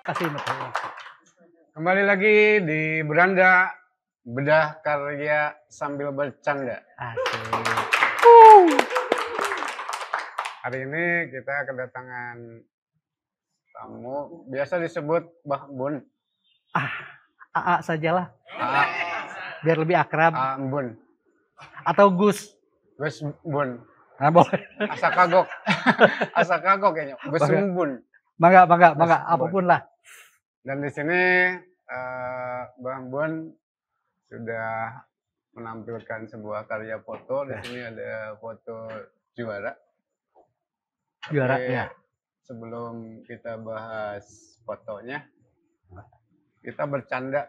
Kasih Mas. Kembali lagi di Beranda, bedah karya sambil bercanda. Asik. Hari ini kita kedatangan tamu, biasa disebut Mbah Bun. AA sajalah, AA, biar lebih akrab. Bun. Atau Gus. Gus Bun. Nah, boleh. Asa kagok. Asa kagok kayaknya. Gus Bun. Bangga, Gus apapun lah. Dan di sini Mbah Bun sudah menampilkan sebuah karya foto. Di sini ada foto juara. Juara Tapi ya. sebelum kita bahas fotonya, kita bercanda.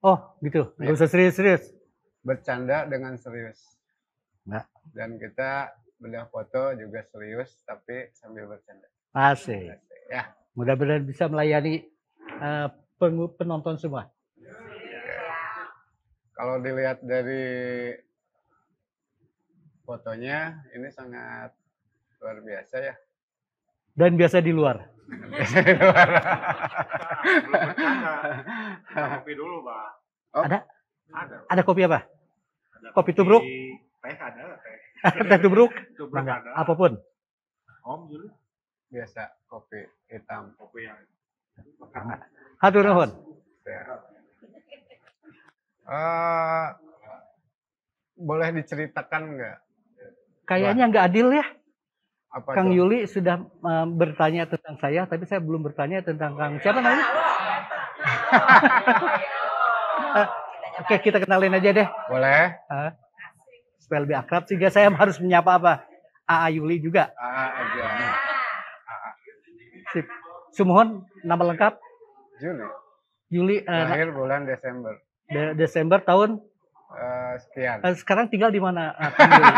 Oh, gitu. Nggak usah serius-serius. Bercanda dengan serius. Nggak. Dan kita bedah foto juga serius, tapi sambil bercanda. Asik. Ya. Mudah-mudahan bisa melayani penonton semua. Kalau dilihat dari fotonya, ini sangat luar biasa ya. Dan biasa di luar. Biasa di luar. Belum bercanda. Kopi dulu, Pak. Oh. Ada? Ada. Ada kopi apa? Ada Kopi tubruk? Teh ada, teh. Teh tubruk? Tubruk Bangga. ada. Apapun. Om dulu. Biasa kopi hitam. Kopi yang Hatur nuhun. Ya. Boleh diceritakan nggak? Kayaknya nggak adil ya. Apa Kang tuh? Yuli sudah bertanya tentang saya, tapi saya belum bertanya tentang Kang siapa namanya? Oke, kita kenalin aja deh. Boleh. Supaya lebih akrab, sehingga saya harus menyapa apa? AA Yuli juga. Aja. Sip. Sumohon, nama lengkap? Juli. Yuli. Lahir bulan Desember. Desember tahun? Sekian. Sekarang tinggal di mana? Kang Yuli?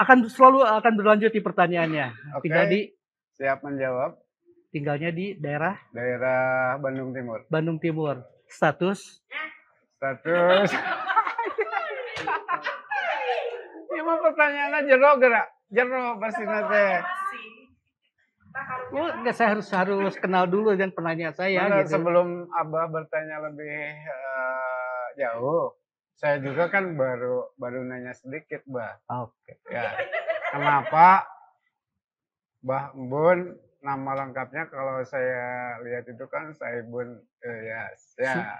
akan berlanjut di pertanyaannya. Oke. Tinggal di Siap menjawab. tinggalnya di daerah Bandung Timur. Bandung Timur. Status Ini mah pertanyaannya jero gerak. Jero pasti nanti. Saya harus kenal dulu dan penanya saya. Nah, Gitu. sebelum Abah bertanya lebih jauh, saya juga kan baru nanya sedikit, Bah. Oke. Ya. Kenapa Mbah Bun, nama lengkapnya kalau saya lihat itu kan Saibun Ilyas. Ya.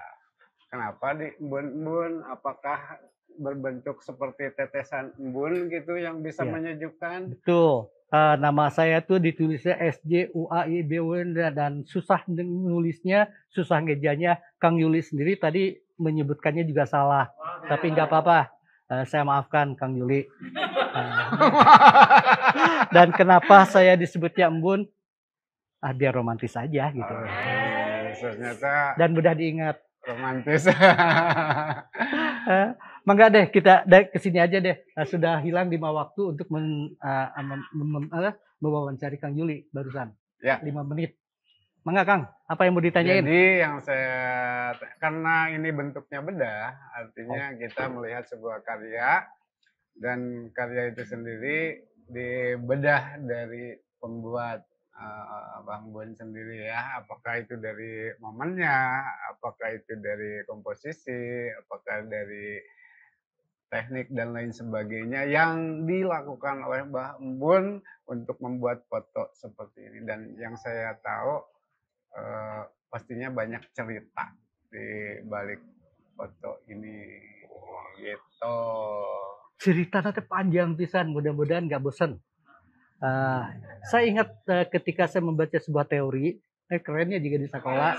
Kenapa di Bun? Apakah berbentuk seperti tetesan embun gitu yang bisa Ya. menyejukkan? Betul. Nama saya tuh ditulisnya SJUAIBUN dan susah nulisnya, susah ngejanya. Kang Yuli sendiri tadi menyebutkannya juga salah. Tapi nggak apa-apa. Saya maafkan Kang Yuli. Dan kenapa saya disebutnya embun? Biar romantis aja gitu. Ternyata Dan mudah diingat. romantis. Mangga deh kita kesini aja deh. Sudah hilang 5 waktu untuk mewawancari Kang Yuli barusan. Ya. 5 menit. Mangga Kang, apa yang mau ditanyain? Jadi yang karena ini bentuknya bedah, artinya kita melihat sebuah karya dan karya itu sendiri dibedah dari pembuat Bang Bun sendiri ya. Apakah itu dari momennya, apakah itu dari komposisi, apakah dari teknik dan lain sebagainya yang dilakukan oleh Mbah Bun untuk membuat foto seperti ini. Dan yang saya tahu pastinya banyak cerita di balik foto ini gitu. Cerita nanti panjang pisan, mudah-mudahan nggak bosan. Saya ingat ketika saya membaca sebuah teori, kerennya juga di sekolah.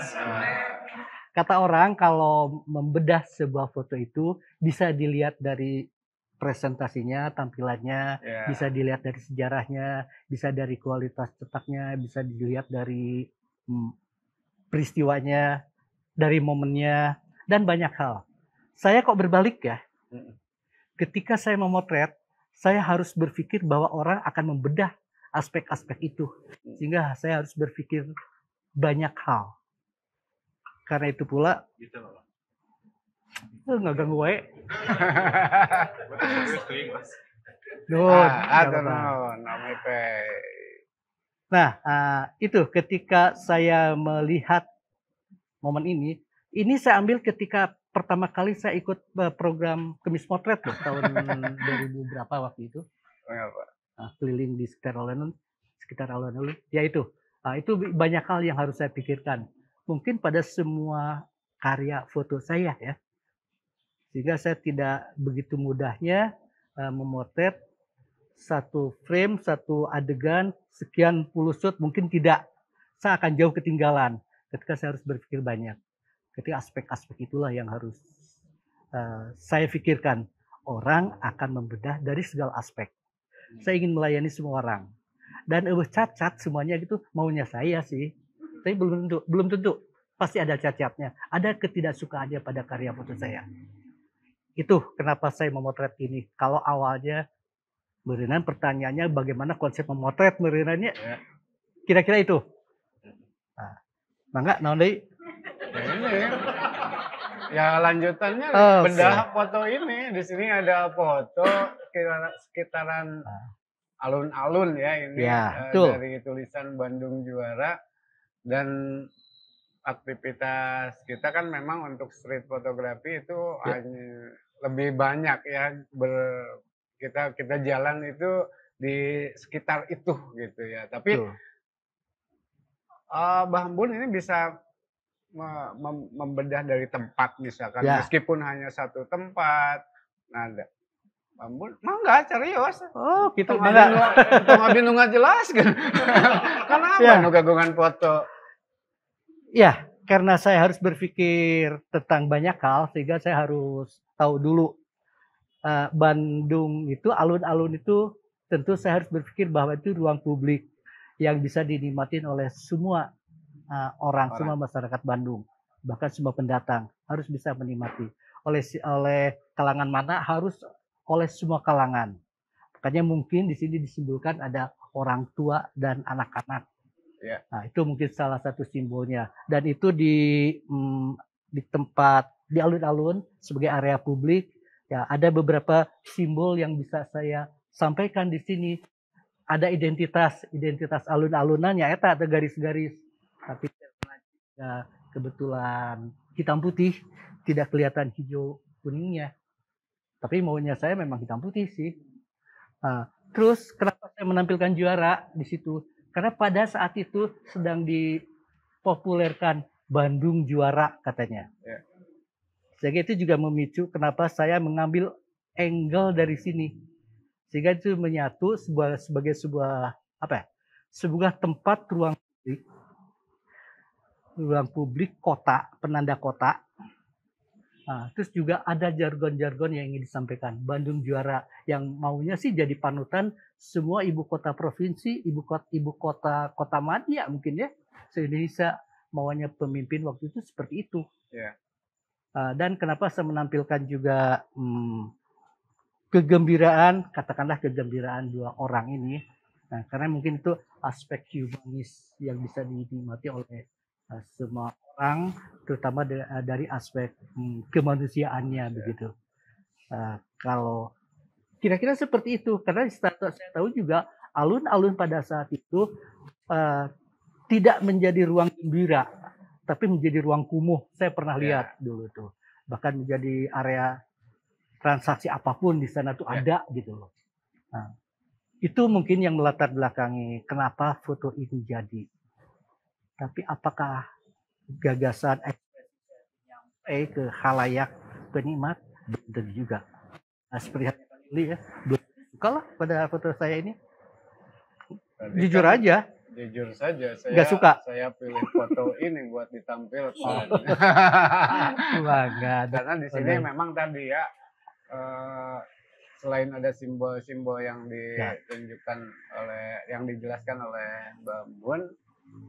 Kata orang kalau membedah sebuah foto itu bisa dilihat dari presentasinya, tampilannya, bisa dilihat dari sejarahnya, bisa dari kualitas cetaknya, bisa dilihat dari peristiwanya, dari momennya, dan banyak hal. Saya kok berbalik ya. Ketika saya memotret, saya harus berpikir bahwa orang akan membedah aspek-aspek itu. Sehingga saya harus berpikir banyak hal. Karena itu pula, gitu loh. nggak ganggu wae. Serius tuh, Mas. Nuhun. Nuhun, Nah, itu ketika saya melihat momen ini saya ambil ketika pertama kali saya ikut program Kemis Potret loh, tahun 2000 berapa waktu itu. Ya, Pak. Keliling di sekitar alun-alun. Ya itu banyak hal yang harus saya pikirkan. Mungkin pada semua karya foto saya ya. Sehingga saya tidak begitu mudahnya memotret satu frame, satu adegan, sekian puluh shot, mungkin tidak. Saya akan jauh ketinggalan ketika saya harus berpikir banyak. Ketika aspek-aspek itulah yang harus saya pikirkan. Orang akan membedah dari segala aspek. Saya ingin melayani semua orang. Dan cacat semuanya gitu maunya saya sih. Tapi belum tentu. Pasti ada cacatnya. Ada ketidaksukaannya pada karya foto saya. Itu kenapa saya memotret ini. Kalau awalnya Merinan pertanyaannya bagaimana konsep memotret Merinannya. Kira-kira itu. Mangga naon deui? Ya lanjutannya bedah foto ini. Di sini ada foto sekitaran alun-alun ya ini dari tulisan Bandung Juara, dan aktivitas kita kan memang untuk street fotografi itu hanya lebih banyak ya kita jalan itu di sekitar itu gitu ya. Tapi Mbah Bun ini bisa membedah dari tempat misalkan, meskipun hanya satu tempat. Nah, Mbah Bun mangga carios. Oh, gitu mangga. Tong nu ngajelaskeun. Kenapa nu gagungan foto? Ya, karena saya harus berpikir tentang banyak hal sehingga saya harus tahu dulu Bandung itu, alun-alun itu tentu saya harus berpikir bahwa itu ruang publik yang bisa dinikmatin oleh semua orang, semua masyarakat Bandung, bahkan semua pendatang harus bisa menikmati. Oleh kalangan mana? Harus oleh semua kalangan. Makanya mungkin di sini disimpulkan ada orang tua dan anak-anak. Nah, itu mungkin salah satu simbolnya. Dan itu di tempat di alun-alun sebagai area publik. Ya, ada beberapa simbol yang bisa saya sampaikan di sini. Ada identitas alun-alunannya, eta ada garis-garis. Tapi ya, kebetulan hitam putih, tidak kelihatan hijau kuningnya. Tapi maunya saya memang hitam putih sih. Terus kenapa saya menampilkan juara di situ? Karena pada saat itu sedang dipopulerkan Bandung Juara katanya. Sehingga itu juga memicu kenapa saya mengambil angle dari sini. Sehingga itu menyatu sebagai sebuah tempat ruang publik kota, penanda kota. Terus juga ada jargon-jargon yang ingin disampaikan. Bandung Juara yang maunya sih jadi panutan semua ibu kota provinsi, ibu kota madya mungkin ya, se-Indonesia. Maunya pemimpin waktu itu seperti itu. Dan kenapa saya menampilkan juga katakanlah kegembiraan dua orang ini. Nah, karena mungkin itu aspek humanis yang bisa dinikmati oleh semua orang, terutama dari aspek kemanusiaannya begitu. Kalau kira-kira seperti itu, karena saya tahu juga alun-alun pada saat itu tidak menjadi ruang gembira, tapi menjadi ruang kumuh. Saya pernah lihat dulu tuh, bahkan menjadi area transaksi apapun di sana tuh ada gitu loh. Nah, itu mungkin yang melatar belakangi kenapa foto ini jadi. Tapi apakah gagasan sampai ke khalayak penikmat? Betul juga. Nah, seperti ini ya, belum suka lah pada foto saya ini. Jujur aja. Jujur saja, Nggak suka. Saya pilih foto ini buat ditampilkan. Karena di sini memang tadi ya, selain ada simbol-simbol yang ditunjukkan yang dijelaskan oleh Mbak Bun,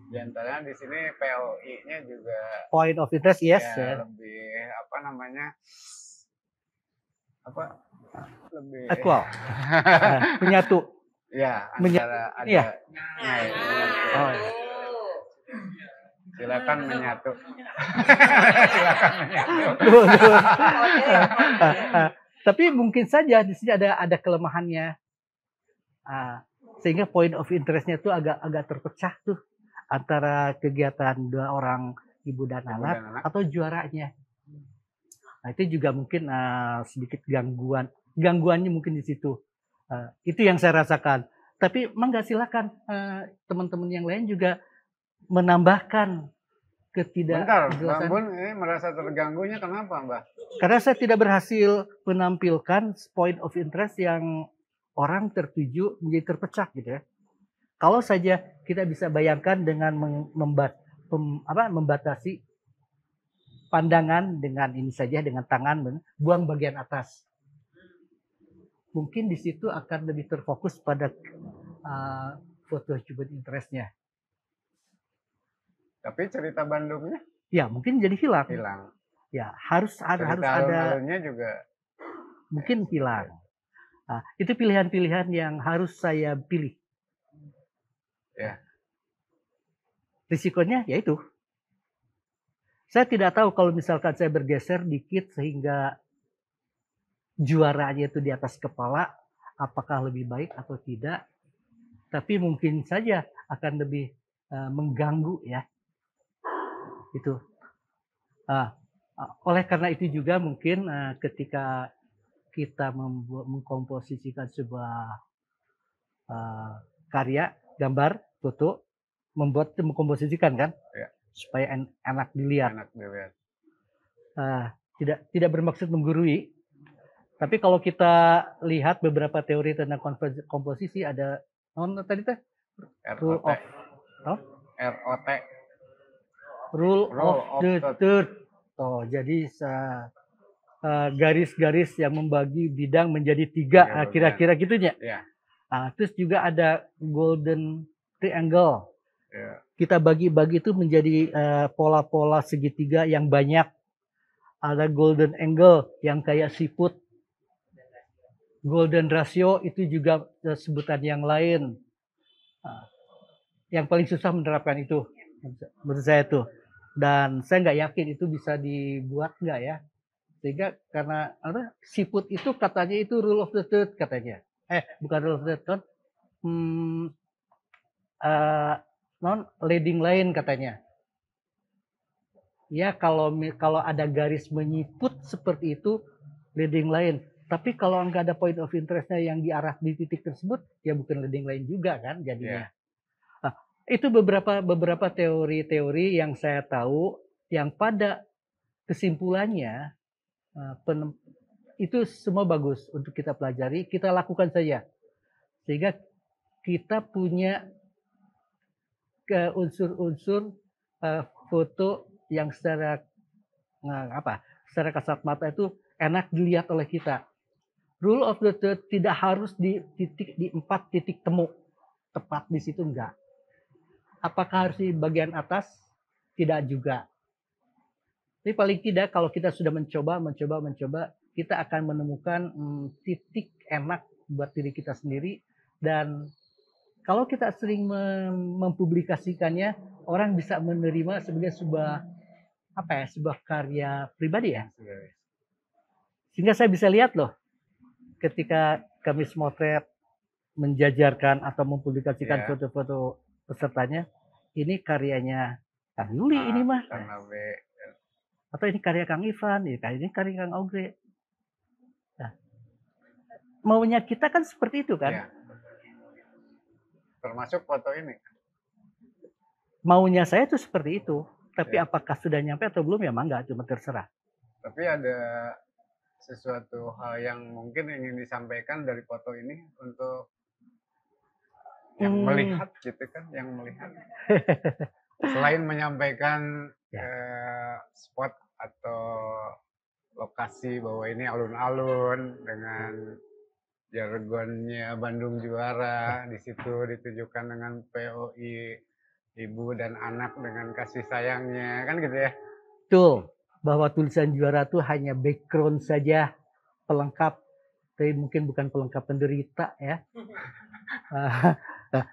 di antaranya di sini POI-nya juga point of interest, yes. Lebih lebih equal. Menyatu. Ya, antara ada silakan menyatu. Silakan menyatu. Tapi mungkin saja di sini ada kelemahannya. Sehingga point of interest-nya tuh agak terpecah tuh antara kegiatan dua orang ibu dan Ibu anak dan anak. atau juaranya. Nah, itu juga mungkin sedikit gangguannya mungkin di situ. Itu yang saya rasakan. Tapi mangga silakan teman-teman yang lain juga menambahkan Bentar, Mbak ketidakjelasan. Bun ini merasa terganggunya kenapa, Mbak? Karena saya tidak berhasil menampilkan point of interest yang orang tertuju menjadi terpecah gitu ya. Kalau saja kita bisa bayangkan dengan membatasi pandangan dengan ini saja dengan tangan buang bagian atas. Mungkin di situ akan lebih terfokus pada foto human interest-nya. Tapi cerita Bandungnya Ya, mungkin jadi hilang. Ya, harus Cerita ada alun-alunnya juga mungkin hilang. Nah, itu pilihan-pilihan yang harus saya pilih. ya. Risikonya yaitu saya tidak tahu kalau misalkan saya bergeser dikit sehingga juaranya itu di atas kepala, apakah lebih baik atau tidak. Tapi mungkin saja akan lebih mengganggu ya. Itu. Oleh karena itu juga mungkin ketika kita mengkomposisikan sebuah karya, gambar, foto, mengkomposisikan kan, Ya. supaya enak dilihat. Enak dilihat. Tidak bermaksud menggurui, tapi kalau kita lihat beberapa teori tentang komposisi ada tadi teh rule ROT. of ROT. rule of the third. Jadi garis-garis yang membagi bidang menjadi tiga, kira-kira gitunya. Ya. Terus juga ada golden triangle. Ya. Kita bagi-bagi itu menjadi pola-pola segitiga yang banyak. Ada golden angle yang kayak siput. Golden ratio itu juga sebutan yang lain. Yang paling susah menerapkan itu menurut saya tuh. Dan saya nggak yakin itu bisa dibuat nggak ya. Sehingga karena siput itu katanya itu rule of the third katanya. Bukan rule of the third. Leading line katanya. Ya kalau ada garis menyiput seperti itu leading line. Tapi kalau nggak ada point of interest-nya yang diarah di titik tersebut, ya bukan leading line juga kan jadinya. Yeah. Itu beberapa teori-teori yang saya tahu yang pada kesimpulannya itu semua bagus untuk kita pelajari, kita lakukan saja. Sehingga kita punya unsur-unsur foto yang secara kasat mata itu enak dilihat oleh kita. Rule of the third tidak harus di 4 titik temu tepat di situ, enggak. Apakah harus di bagian atas? Tidak juga. Tapi paling tidak kalau kita sudah mencoba, kita akan menemukan titik enak buat diri kita sendiri. Dan kalau kita sering mempublikasikannya, orang bisa menerima sebagai sebuah karya pribadi ya. Sehingga saya bisa lihat loh, ketika kami Smotret menjajarkan atau mempublikasikan foto-foto pesertanya, ini karyanya Kang Yuli ini mah. Atau ini karya Kang Ivan, ini karya Kang Augre. Nah, maunya kita kan seperti itu kan. Ya. Termasuk foto ini. Maunya saya tuh seperti itu. Tapi apakah sudah nyampe atau belum ya mangga, cuma terserah. Tapi ada sesuatu hal yang mungkin ingin disampaikan dari foto ini untuk yang melihat gitu kan, yang melihat. Selain menyampaikan spot atau lokasi bahwa ini alun-alun dengan jargonnya Bandung Juara, di situ ditujukan dengan POI ibu dan anak dengan kasih sayangnya, kan gitu ya. Betul, bahwa tulisan Juara itu hanya background saja, pelengkap, tapi mungkin bukan pelengkap penderita ya.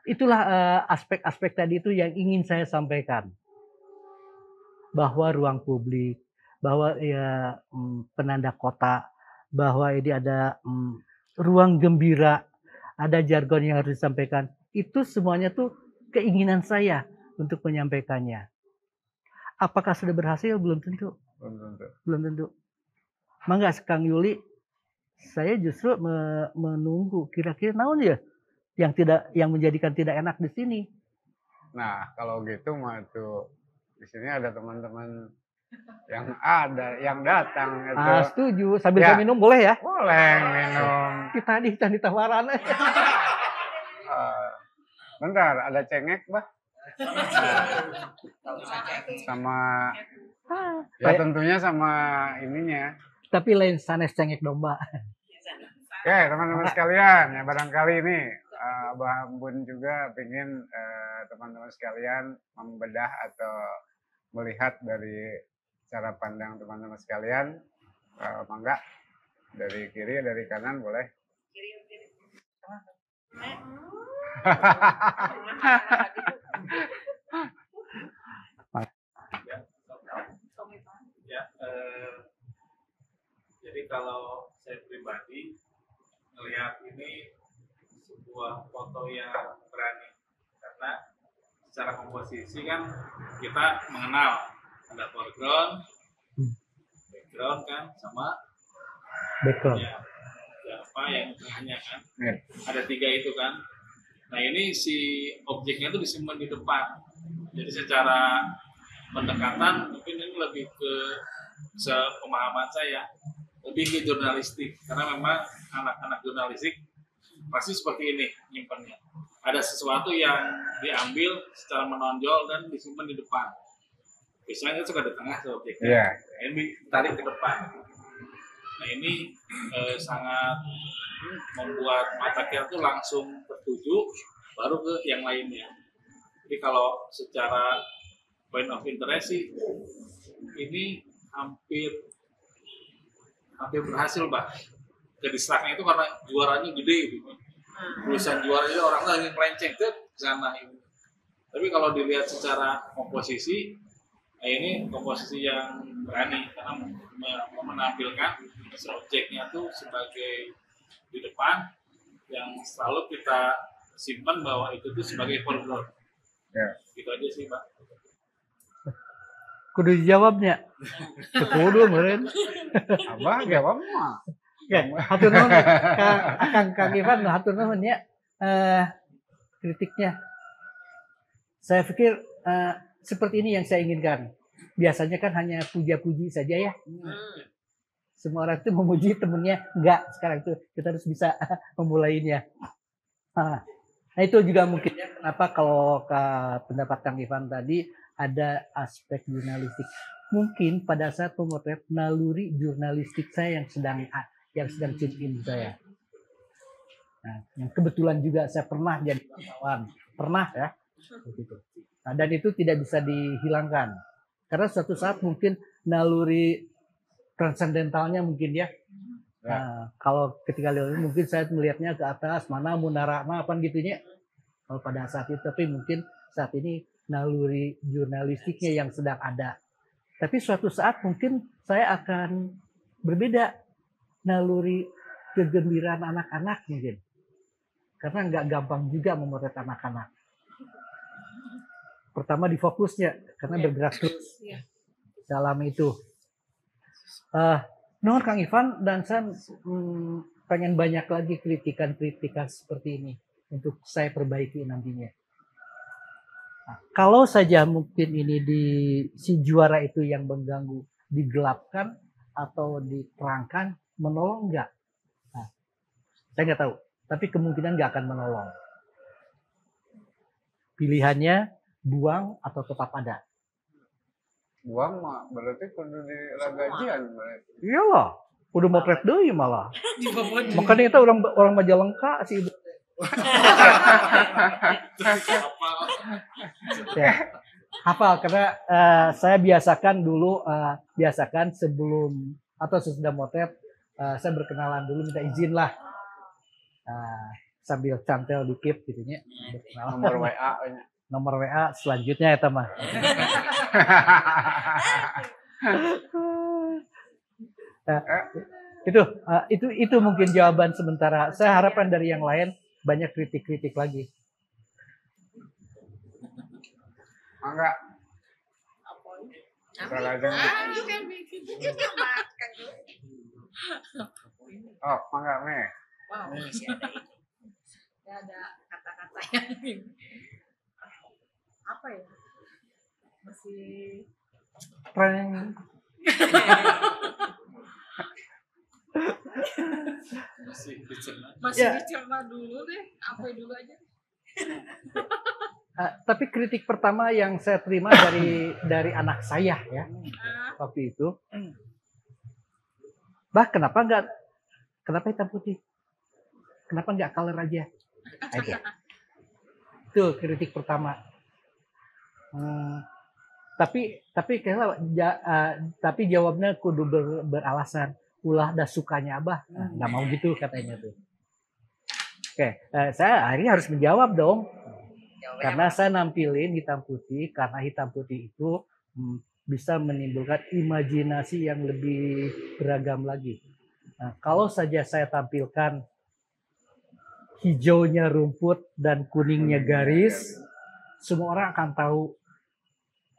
Itulah aspek-aspek tadi itu yang ingin saya sampaikan. Bahwa ruang publik, bahwa ya penanda kota, bahwa ini ada ruang gembira, ada jargon yang harus disampaikan. Itu semuanya tuh keinginan saya untuk menyampaikannya. Apakah sudah berhasil? Belum tentu. Belum tentu. Belum tentu. Mangga Kang Yuli, saya justru menunggu kira-kira naon ya yang menjadikan tidak enak di sini. Nah, kalau gitu mah tuh di sini ada teman-teman yang datang itu. Setuju. Sambil Ya. saya minum boleh ya? Boleh minum. Kita di tawaran. Bentar, ada cengek, Bah. Sama ya tentunya sama ininya. Tapi lain sanes cengek domba. Oke, teman-teman sekalian, ya barangkali ini Abah Ambun juga ingin teman-teman sekalian membedah atau melihat dari cara pandang teman-teman sekalian. Mangga dari kiri, dari kanan boleh. Ya, jadi kalau saya pribadi melihat ini sebuah foto yang berani, karena secara komposisi kan kita mengenal ada foreground, background kan, sama Background. ya, apa yang tengahnya kan, Ya. ada 3 itu kan. Nah ini si objeknya itu disimpan di depan, jadi secara pendekatan mungkin ini lebih ke sepemahaman saya lebih ke jurnalistik, karena memang anak-anak jurnalistik pasti seperti ini nyimpannya, ada sesuatu yang diambil secara menonjol dan disimpan di depan. Biasanya itu suka di tengah objeknya, Iya. ini ditarik ke depan. Nah ini sangat membuat mata kita tuh langsung tertuju baru ke yang lainnya. Jadi kalau secara point of interest sih ini hampir berhasil, Mbak. Kedistraknya itu karena juaranya gede gitu. Tulisan juara itu orang lagi melenceng ke sana ini. Tapi kalau dilihat secara komposisi, nah ini komposisi yang berani karena menampilkan objeknya tuh sebagai di depan yang selalu kita simpan bahwa itu tuh sebagai foreground. Ya. Gitu aja sih, Pak. Kudu dijawabnya. Kudu meureun. Abah jawab mah. Ya, hatur nuhun Kang Ivan, hatur nuhun ya kritiknya. Saya pikir seperti ini yang saya inginkan. Biasanya kan hanya puja-puji saja ya. Semua orang itu memuji temennya, enggak. Sekarang itu kita harus bisa memulainya. Nah, itu juga mungkin ya kenapa kalau ke pendapat Kang Ivan tadi ada aspek jurnalistik. Mungkin pada saat pemotret naluri jurnalistik saya yang sedang tune in saya. Nah, yang kebetulan juga saya pernah jadi wartawan, pernah ya, begitu. Nah, dan itu tidak bisa dihilangkan karena suatu saat mungkin naluri transendentalnya mungkin ya. Nah, kalau ketika lihat mungkin saya melihatnya ke atas mana munara apa gitunya. Kalau pada saat itu, tapi mungkin saat ini naluri jurnalistiknya yang sedang ada. Tapi suatu saat mungkin saya akan berbeda naluri kegembiraan anak-anak mungkin. Karena nggak gampang juga memotret anak-anak. Pertama di fokusnya, karena bergerak terus dalam itu. Nuhun Kang Ivan, dan saya pengen banyak lagi kritikan-kritikan seperti ini untuk saya perbaiki nantinya. Nah, kalau saja mungkin ini si juara itu yang mengganggu, digelapkan atau diterangkan, menolong nggak? Nah, saya nggak tahu, tapi kemungkinan nggak akan menolong. Pilihannya buang atau tetap ada. Buang mah berarti kudu diragajian berarti. Iyalah, udah motret deui malah. Makanya kita orang Majalengka sih. Ya, hafal karena saya biasakan dulu sebelum atau sesudah motret saya berkenalan dulu, minta izin lah sambil cantel dikit gitunya. Nomor WA. Nomor WA selanjutnya ya teman. Itu mungkin jawaban sementara. Saya harapkan dari yang lain banyak kritik-kritik lagi. Enggak, Apa? salah aja. Itu kan bikin makan. Oh, enggak, Meh. Wow, masih ada itu. Nggak ada kata-kata yang ini. Apa ya? Masih Prank. Masih dicerna. masih Ya. dicerna dulu deh. Apa dulu aja. Tapi kritik pertama yang saya terima dari anak saya ya waktu itu, bah kenapa hitam putih? Kenapa nggak color aja? Itu kritik pertama. Tapi jawabnya kudu beralasan. Ulah dah sukanya abah, nggak mau gitu katanya tuh. Oke, saya akhirnya harus menjawab dong. Karena saya nampilin hitam putih, karena hitam putih itu bisa menimbulkan imajinasi yang lebih beragam lagi. Nah, kalau saja saya tampilkan hijaunya rumput dan kuningnya garis, semua orang akan tahu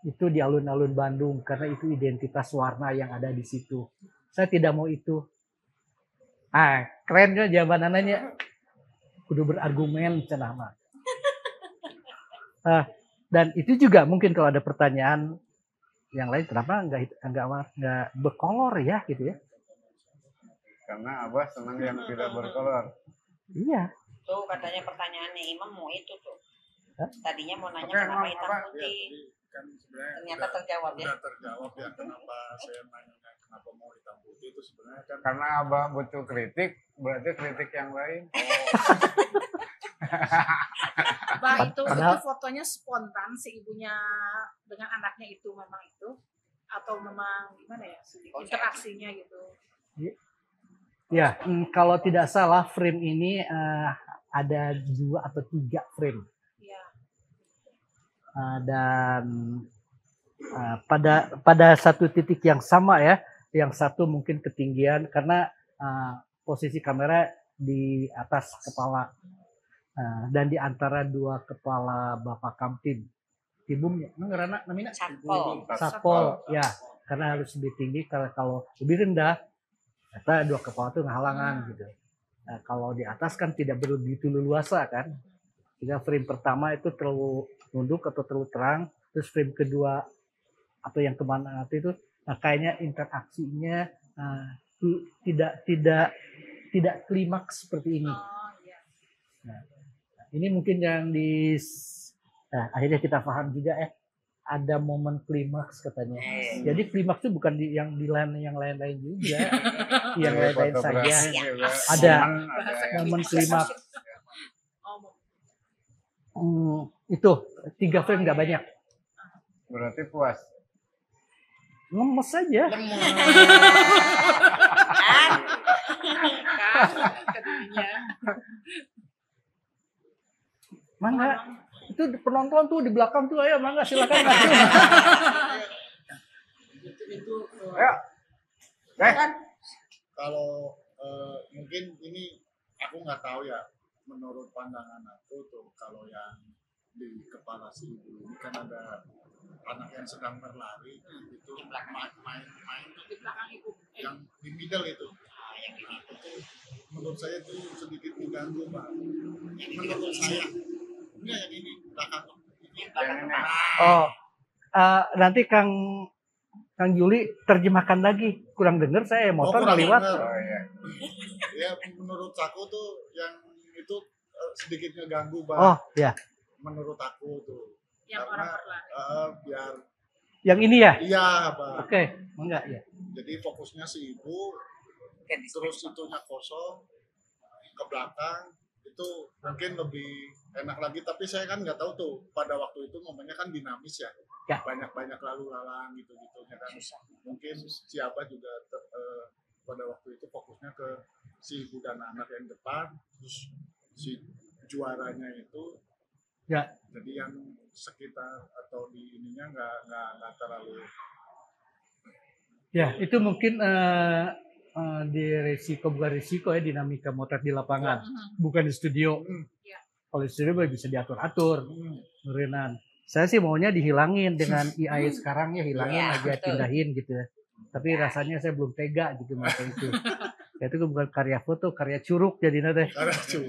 itu di alun-alun Bandung karena itu identitas warna yang ada di situ. Saya tidak mau itu. Keren kan jawabannya? Kudu berargumen cenah mah. Dan itu juga mungkin kalau ada pertanyaan yang lain, kenapa nggak berkolor ya gitu ya? Karena Abah senang yang tidak berkolor. Iya. Tuh katanya pertanyaannya Imam mau itu tuh. Hah? Tadinya mau nanya Oke, kenapa Imam, hitam apa? putih. Kan sebenarnya Ternyata terjawab ya. udah terjawab ya kenapa saya nanya kenapa mau hitam putih itu sebenarnya kan Karena Abah butuh kritik, berarti kritik yang lain. Bah, itu Padahal- fotonya spontan si ibunya dengan anaknya itu memang itu atau memang gimana ya interaksinya gitu. Ya, kalau tidak salah frame ini ada 2 atau 3 frame. Iya. Dan pada satu titik yang sama ya, yang satu mungkin ketinggian karena posisi kamera di atas kepala dan di antara 2 kepala Bapak Kamtib. Tibum ngerana namanya Satpol. Satpol ya, karena harus lebih tinggi kalau lebih rendah kita 2 kepala itu halangan gitu. Nah, kalau di atas kan tidak begitu leluasa kan. Sehingga frame pertama itu terlalu nunduk atau terlalu terang, terus frame kedua atau yang kemana itu, nah kayaknya interaksinya tidak klimaks seperti ini. Oh iya. Ini mungkin yang akhirnya kita paham juga ada momen klimaks katanya. Jadi klimaks itu bukan yang lain-lain juga, yang lain-lain saja. Ada momen klimaks. Oh, Itu 3 frame nggak banyak. Berarti puas. Lemes saja. kan kedirinya. Mangga. Itu penonton tuh di belakang tuh, ayo mangga silakan. itu Ayo. kalau mungkin ini aku nggak tahu ya menurut pandangan aku tuh kalau yang di kepala si ibu ini kan ada anak yang sedang berlari itu main Di belakang ibu. yang di middle itu menurut saya itu sedikit mengganggu Pak. Menurut saya enggak yang ini belakang Yang ini. Oh, nanti Kang Juli terjemahkan lagi. Kurang dengar saya motor kurang lewat. dengar. Oh iya. Ya menurut aku tuh yang itu sedikit ngeganggu Pak. Oh, ya. Menurut aku tuh Yang karena orang berlari. biar Yang ini ya? iya Pak. Oke, enggak ya. Jadi fokusnya si ibu terus itunya kosong ke belakang itu mungkin lebih enak lagi tapi saya kan nggak tahu tuh pada waktu itu momennya kan dinamis ya, Ya. banyak lalu lalang gitu kan mungkin si Abah juga pada waktu itu fokusnya ke si ibu dan anak yang depan terus si juaranya itu Ya. jadi yang sekitar atau di ininya nggak terlalu Ya, itu mungkin di bukan risiko ya dinamika motret di lapangan, bukan di studio. Hmm. Ya. Kalau di studio bisa diatur-atur, nurunan. Saya sih maunya dihilangin dengan AI sekarang ya, hilangin Iya, aja, betul. pindahin gitu ya. Tapi rasanya saya belum tega gitu pakai itu. Ya, itu bukan karya foto, karya curug jadinya teh. Karena tuh.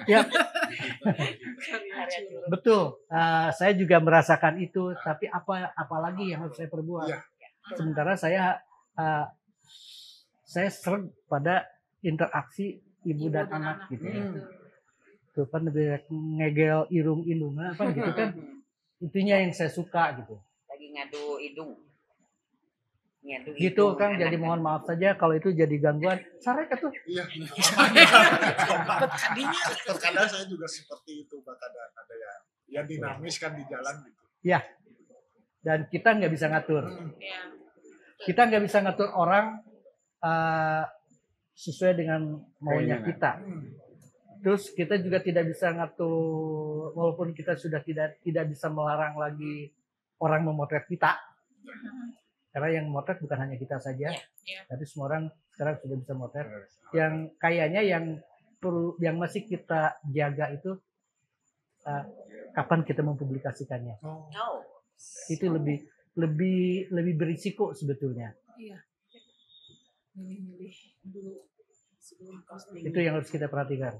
Ya, Karya curug. betul. Saya juga merasakan itu, tapi apalagi yang harus saya perbuat. Iya. Sementara saya sering pada interaksi ibu dan anak gitu. Itu kan lebih ngegel irung indungnya apa gitu kan. Itunya yang saya suka gitu. Lagi ngadu hidung. Ngadu Gitu hidung Kang, anak. jadi mohon maaf saja kalau itu jadi gangguan. Sarek tuh. Iya. Terkadang saya juga seperti itu, Pak. Kadang ada ya dinamis kan di jalan gitu. Ya. Dan kita nggak bisa ngatur. Iya. Kita nggak bisa ngatur orang sesuai dengan maunya Keinginan. kita. Terus kita juga tidak bisa ngatur, walaupun kita sudah tidak bisa melarang lagi orang memotret kita. Karena yang memotret bukan hanya kita saja, Iya. tapi semua orang sekarang sudah bisa memotret. Yang kayaknya yang masih kita jaga itu kapan kita mempublikasikannya. Oh. Oh. Itu lebih berisiko sebetulnya. Iya. Milih dulu sebelum posting. Itu yang harus kita perhatikan.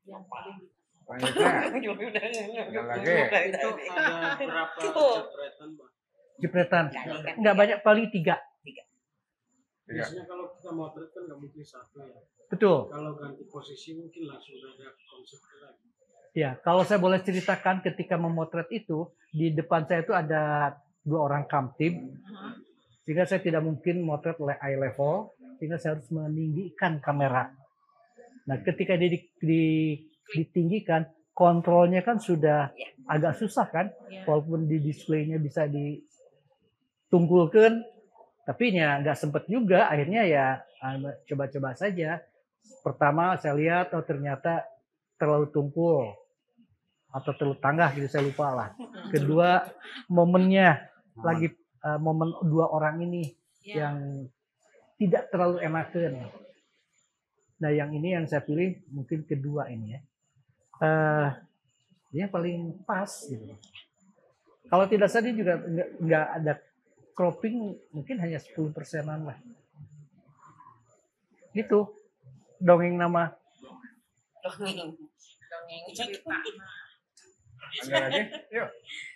Yang paling Selanjutnya, yang lagi. Itu ada berapa Tuh. jepretan, Pak? Jepretan. Kan Nggak banyak, paling 3. Tiga. Biasanya kalau kita motret kan nggak mungkin satu ya. Betul. Kalau ganti posisi mungkin langsung ada konsep lagi. Ya, kalau saya boleh ceritakan ketika memotret itu, di depan saya itu ada 2 orang kamtib, sehingga saya tidak mungkin motret eye level, sehingga saya harus meninggikan kamera. Nah, ketika ditinggikan, kontrolnya kan sudah agak susah kan, ya. walaupun di displaynya bisa ditunggulkan, tapi ya nggak sempet juga, akhirnya ya coba-coba saja. Pertama saya lihat, oh ternyata terlalu tungkul, atau terlalu tanggah gitu, saya lupa lah. Kedua, momennya, lagi momen 2 orang ini Ya. yang tidak terlalu enakan. Nah, yang ini yang saya pilih mungkin kedua ini ya. Dia paling pas gitu. Kalau tidak salah dia juga nggak ada cropping, mungkin hanya 10%-an lah. Gitu. Dongeng nama. Dongeng Cerita. Ada lagi? Yuk.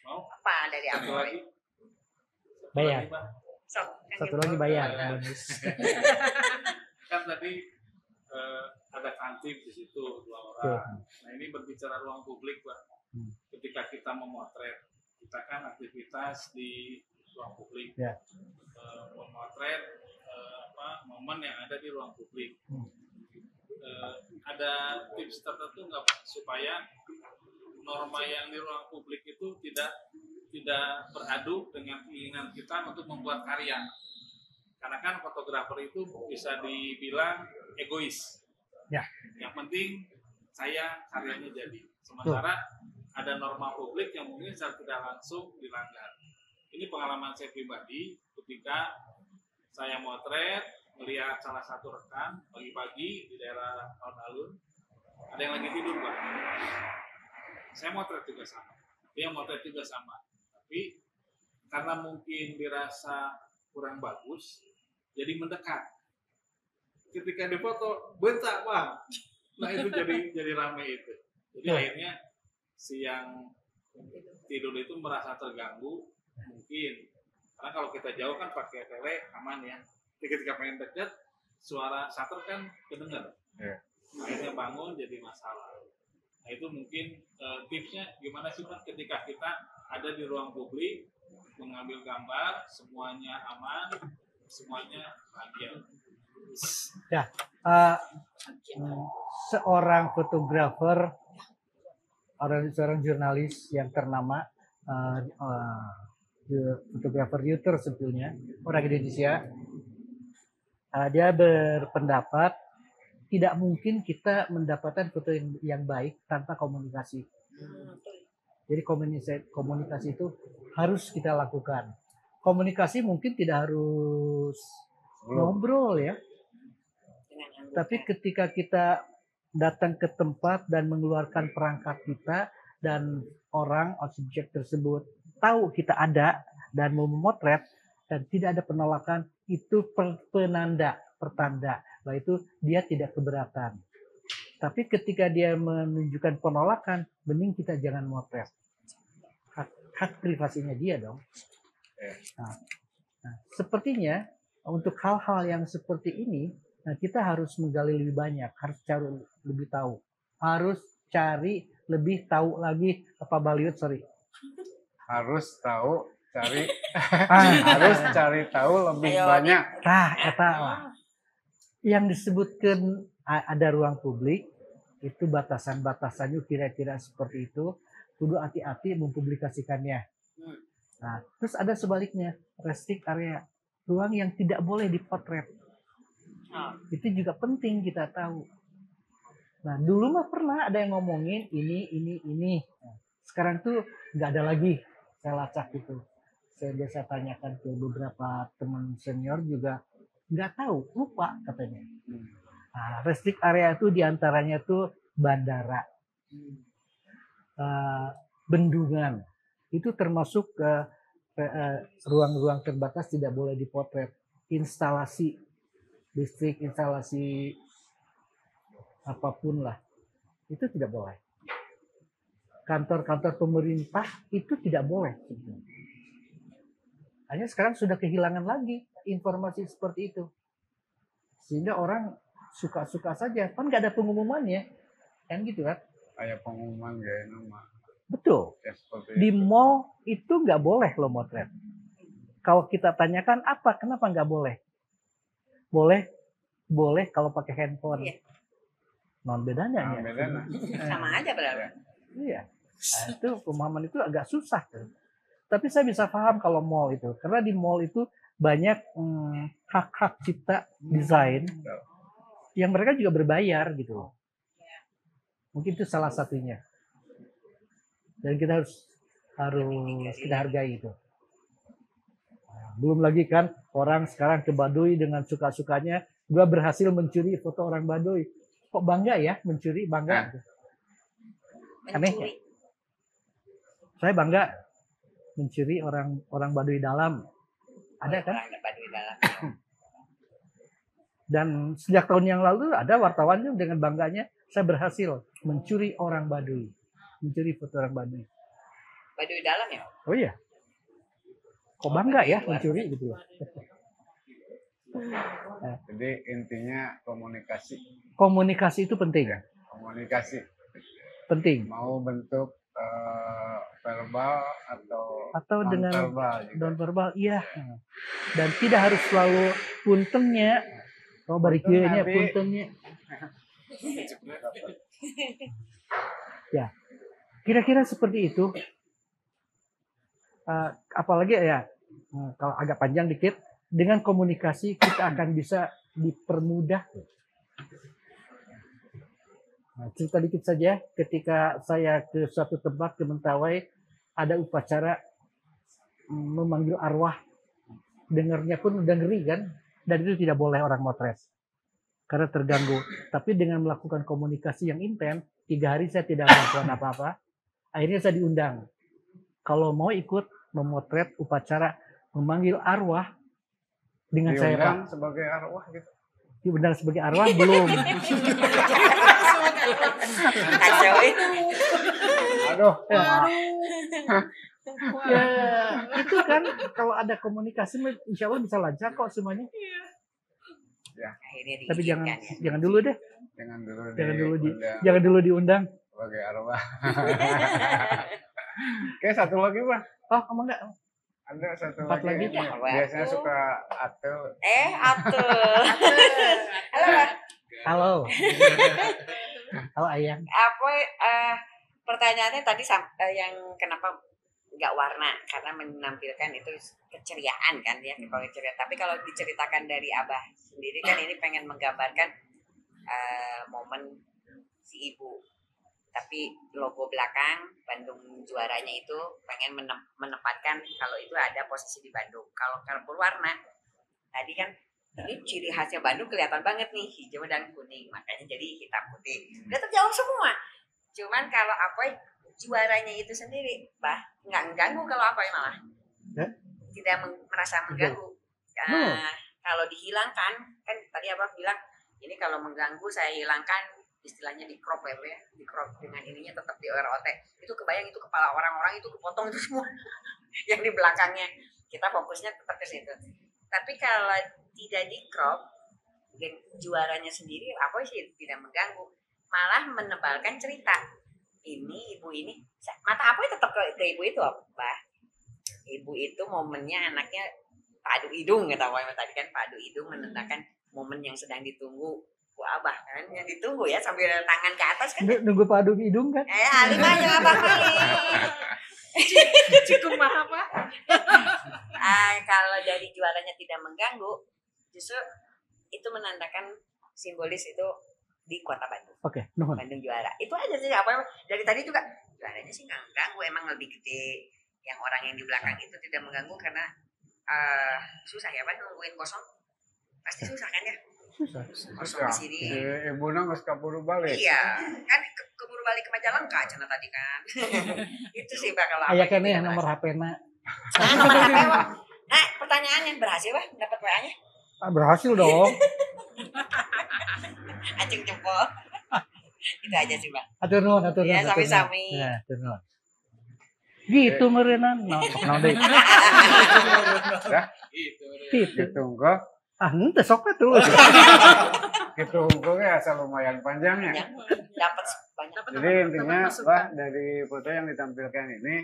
apa dari Satu aku? lagi. Bayar. Pak. Satu lagi bayar. Bayar. Bonus. Kan tadi ada kantip di situ 2 orang. Nah, ini berbicara ruang publik, Pak. Ketika kita memotret, kita kan aktivitas di ruang publik. Ya. Memotret momen yang ada di ruang publik. Ada tips tertentu nggak, Pak, supaya norma yang di ruang publik itu tidak beradu dengan keinginan kita untuk membuat karya? Karena kan fotografer itu bisa dibilang egois. Ya. Yang penting saya karyanya jadi. Sementara ada norma publik yang mungkin secara tidak langsung dilanggar. Ini pengalaman saya pribadi ketika saya motret, melihat salah satu rekan pagi-pagi di daerah alun-alun, ada yang lagi tidur, Pak. Saya motret juga sama, dia motret juga sama. Tapi karena mungkin dirasa kurang bagus, jadi mendekat. Ketika difoto, bentak, Pak. Nah, itu jadi rame itu. Jadi akhirnya si yang tidur itu merasa terganggu, mungkin. Karena kalau kita jauh kan pakai tele aman ya. Ketika pengen dekat, suara shutter kan kedengar. Iya. Akhirnya bangun jadi masalah. Nah, itu mungkin tipsnya gimana sih, Pak, ketika kita ada di ruang publik, mengambil gambar, semuanya aman, semuanya bahagia. Ya, seorang fotografer, seorang jurnalis yang ternama, fotografer Reuters sebetulnya, orang Indonesia, dia berpendapat tidak mungkin kita mendapatkan foto yang baik tanpa komunikasi. Jadi komunikasi itu harus kita lakukan. Komunikasi mungkin tidak harus ngobrol ya, Dengan anggota. tapi ketika kita datang ke tempat dan mengeluarkan perangkat kita dan orang objek tersebut tahu kita ada dan mau memotret dan tidak ada penolakan, itu pertanda bahwa itu dia tidak keberatan. Tapi ketika dia menunjukkan penolakan, mending kita jangan motret. Hak privasinya dia dong. Nah, sepertinya untuk hal-hal yang seperti ini, nah kita harus menggali lebih banyak, harus cari lebih tahu, harus cari lebih tahu lagi apa Baliut, sorry. Harus tahu cari harus cari tahu lebih banyak. Nah, kata yang disebutkan ada ruang publik itu batasan-batasannya kira-kira seperti itu, kudu hati-hati mempublikasikannya. Nah, terus ada sebaliknya, restrict area, ruang yang tidak boleh dipotret. Itu juga penting kita tahu. Nah, dulu mah pernah ada yang ngomongin ini. Sekarang tuh nggak ada lagi. Saya lacak itu. Saya biasa tanyakan ke beberapa teman senior juga nggak tahu, lupa katanya. Nah, restrict area itu diantaranya tuh bandara, bendungan, itu termasuk ruang-ruang terbatas tidak boleh dipotret. Instalasi listrik, instalasi apapun lah, itu tidak boleh. Kantor-kantor pemerintah itu tidak boleh. Hanya sekarang sudah kehilangan lagi informasi seperti itu, sehingga orang suka-suka saja, kan nggak ada pengumumannya, kan gitu kan? Kayak pengumuman gak nama. Betul. Ya, Di mall itu nggak boleh lo motret. Kalau kita tanyakan apa, kenapa nggak boleh? Boleh kalau pakai handphone. Iya. Non bedanya ya. Bedanya. Sama aja berarti. Iya. Nah, itu pemahaman itu agak susah tuh. Tapi saya bisa paham kalau mall itu, karena di mall itu banyak hak-hak cipta desain yang mereka juga berbayar gitu. Mungkin itu salah satunya. Dan kita harus kita hargai itu. Nah, belum lagi kan orang sekarang ke Baduy dengan suka-sukanya, gua berhasil mencuri foto orang Baduy. Kok bangga ya mencuri, bangga. Aneh ya? Saya bangga mencuri orang Baduy dalam. Ada kan? Baduy dalam. Dan sejak tahun yang lalu ada wartawan dengan bangganya, saya berhasil mencuri orang Baduy. Mencuri foto orang Baduy. Baduy dalam ya? Oh iya. Kok bangga ya mencuri gitu. Jadi intinya komunikasi. Komunikasi itu penting. Komunikasi. Penting. Mau bentuk verbal atau dengan verbal non-verbal, iya. Dan tidak harus selalu puntennya. Oh, bariknya puntennya. Ya, kira-kira seperti itu. Apalagi ya, kalau agak panjang dikit, dengan komunikasi kita akan bisa dipermudah. Nah, cerita dikit saja, ketika saya ke suatu tempat ke Mentawai, ada upacara memanggil arwah. Dengarnya pun udah ngeri kan, dan itu tidak boleh orang motret karena terganggu. Tapi dengan melakukan komunikasi yang intens, 3 hari saya tidak melakukan apa-apa. Akhirnya saya diundang. Kalau mau ikut memotret upacara memanggil arwah dengan saya, Pak. Sebagai arwah gitu. Diundang sebagai arwah belum. Aduh. Ya, itu kan kalau ada komunikasi, insya Allah bisa lancar kok semuanya. Ya. Tapi jangan dulu deh. Jangan dulu diundang. Sebagai arwah. Oke, satu lagi, Bang. Oh, emang enggak? Ada satu 4 lagi. Biasanya suka atul. Atul. Halo, Pak. Halo. Halo, Ayang. Apa pertanyaannya tadi yang kenapa nggak warna, karena menampilkan itu keceriaan kan ya, kalau ceria. Tapi kalau diceritakan dari Abah sendiri kan ini pengen menggambarkan momen si ibu, tapi logo belakang Bandung juaranya itu pengen menempatkan kalau itu ada posisi di Bandung. Kalau warna tadi kan ini ciri khasnya Bandung kelihatan banget nih, hijau dan kuning, makanya jadi hitam putih. Udah terjawab semua. Cuman kalau apa juaranya itu sendiri, bah, nggak mengganggu kalau apa ya malah. Ya? Tidak merasa mengganggu. Kalau dihilangkan, kan tadi Abah bilang, ini kalau mengganggu saya hilangkan, istilahnya di crop ya, di crop dengan ininya tetap di OROT. Itu kebayang itu kepala orang-orang itu kepotong itu semua yang di belakangnya. Kita fokusnya tetap ke situ. Tapi kalau tidak di crop, juaranya sendiri apa sih tidak mengganggu, malah menebalkan cerita. Ini ibu ini mata apa tetap ke ibu itu apa? Ibu itu momennya anaknya padu hidung kata Wah tadi kan, padu hidung menandakan momen yang sedang ditunggu Bu Abah kan, yang ditunggu ya sambil tangan ke atas kan. Nunggu padu hidung kan? Alim aja Abah kali. Cukup mahal Pak. Kalau dari juaranya tidak mengganggu, justru itu menandakan simbolis itu di kota Bandung. Oke, nuhun. Bandung juara. Itu aja sih apa dari tadi juga juaranya sih nggak mengganggu, emang lebih gede. Yang orang yang di belakang itu tidak mengganggu karena susah ya Pak nungguin kosong. Pasti susah kan ya? Susah. Kosong di sini. Si ibu nang geus kaburu balik. Iya, kan keburu balik ke Majalengka cenah tadi kan. Itu sih Pak kalau Aya keneh nomor HP-na. Nah, nomor HP Pak. Nah, pertanyaannya berhasil Pak dapat WA-nya? Berhasil dong. Acung jempol. Itu aja sih Pak. Atur nuhun, atur nuhun. Ya, atur nuhun. sami-sami. Ya, atur nuhun. Gitu meureunna. Naon deui? Gitu. Gitu engko. Henteu sok atuh. Gitu engko ya asal lumayan panjangnya. Dapat banyak. Jadi intinya Pak dari foto yang ditampilkan ini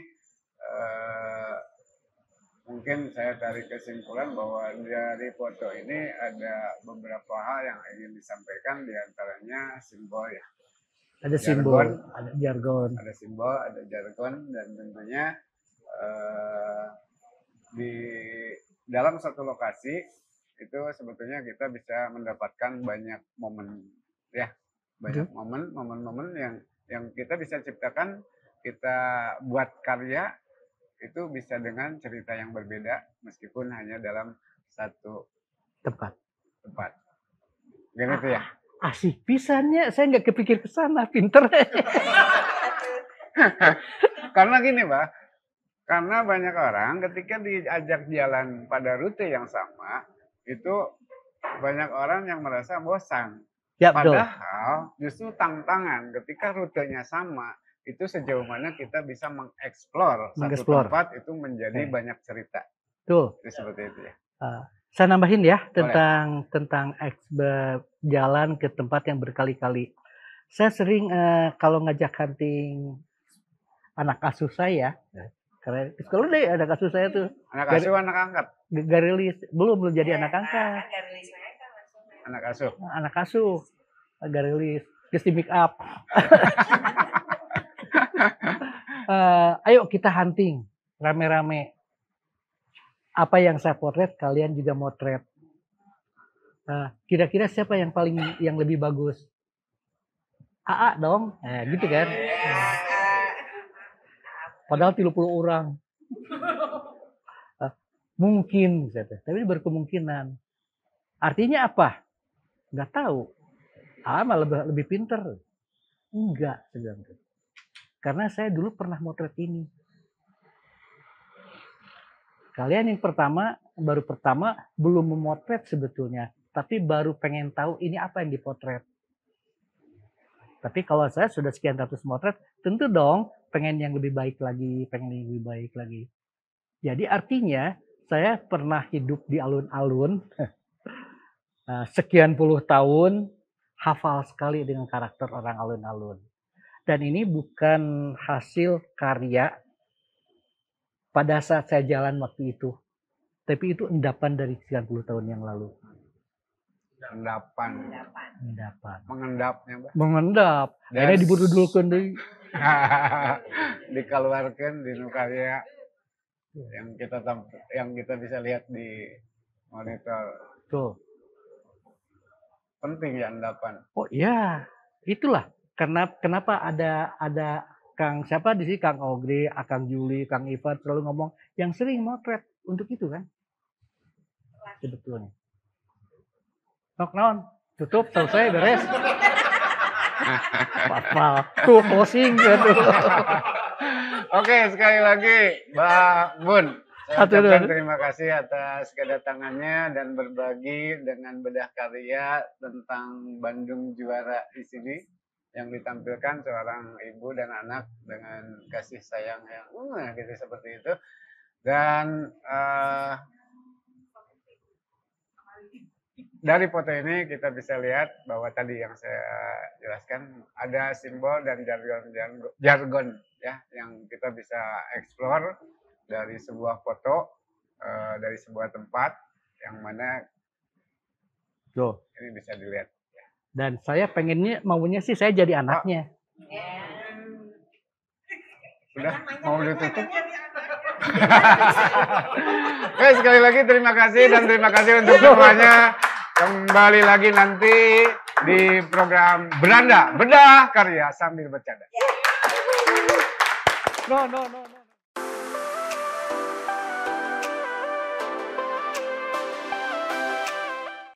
mungkin saya tarik kesimpulan bahwa dari foto ini ada beberapa hal yang ingin disampaikan, diantaranya simbol ya. Ada simbol, Jargon. ada jargon. Ada simbol, ada jargon, dan tentunya di dalam satu lokasi itu sebetulnya kita bisa mendapatkan banyak momen ya, banyak momen-momen yang kita bisa ciptakan, kita buat karya itu bisa dengan cerita yang berbeda meskipun hanya dalam satu Tempat. Gitu ya. Asik pisannya, saya nggak kepikir ke sana, pinter. Karena gini Pak, karena banyak orang ketika diajak jalan pada rute yang sama, itu banyak orang yang merasa bosan. Ya, betul. Padahal justru tantangan ketika rutenya sama, itu sejauh mana kita bisa mengeksplor satu tempat itu menjadi banyak cerita. Tuh. Itu seperti itu ya. Saya nambahin ya tentang jalan ke tempat yang berkali-kali. Saya sering kalau ngajak hunting anak asuh saya, karena sekolah deh anak asuh saya tuh. Anak asuh, anak angkat. Garilis belum jadi anak angkat. Anak asuh. Anak asuh, garilis, just di make up. Ayo kita hunting rame-rame. Apa yang saya potret kalian juga motret. Kira-kira siapa yang lebih bagus? AA dong, gitu kan? Padahal 30 orang. Mungkin, tapi berkemungkinan. Artinya apa? Nggak tahu. AA malah lebih pinter. Enggak sebenarnya. Karena saya dulu pernah motret ini. Kalian yang baru pertama belum memotret sebetulnya, tapi baru pengen tahu ini apa yang dipotret. Tapi kalau saya sudah sekian ratus motret, tentu dong pengen yang lebih baik lagi, Jadi artinya saya pernah hidup di alun-alun sekian puluh tahun, hafal sekali dengan karakter orang alun-alun. Dan ini bukan hasil karya pada saat saya jalan waktu itu. Tapi itu endapan dari 90 tahun yang lalu. Endapan. Mengendapnya, Mbak. Mengendap. Akhirnya dibududulkeun deui. Dikeluarkan di karya yang kita bisa lihat di monitor. Tuh. Penting ya endapan. Oh iya, itulah. Kenapa ada Kang siapa di sini, Kang Ogri, Kang Juli, Kang Ivan selalu ngomong yang sering motret untuk itu kan? Sebetulnya. Naon, tutup, selesai, beres. Tuh closing gitu. Oke, sekali lagi Mbak Bun, saya Atur, ucapkan atur. terima kasih atas kedatangannya dan berbagi dengan bedah karya tentang Bandung Juara di sini yang ditampilkan seorang ibu dan anak dengan kasih sayang yang gitu seperti itu. Dan dari foto ini kita bisa lihat bahwa tadi yang saya jelaskan ada simbol dan jargon ya yang kita bisa explore dari sebuah foto, dari sebuah tempat yang mana Tuh. ini bisa dilihat. Dan saya maunya sih saya jadi anaknya. Sudah mau ditutup. Oke, sekali lagi terima kasih dan terima kasih untuk semuanya. Kembali lagi nanti di program Beranda Bedah Karya Sambil Bercanda. No.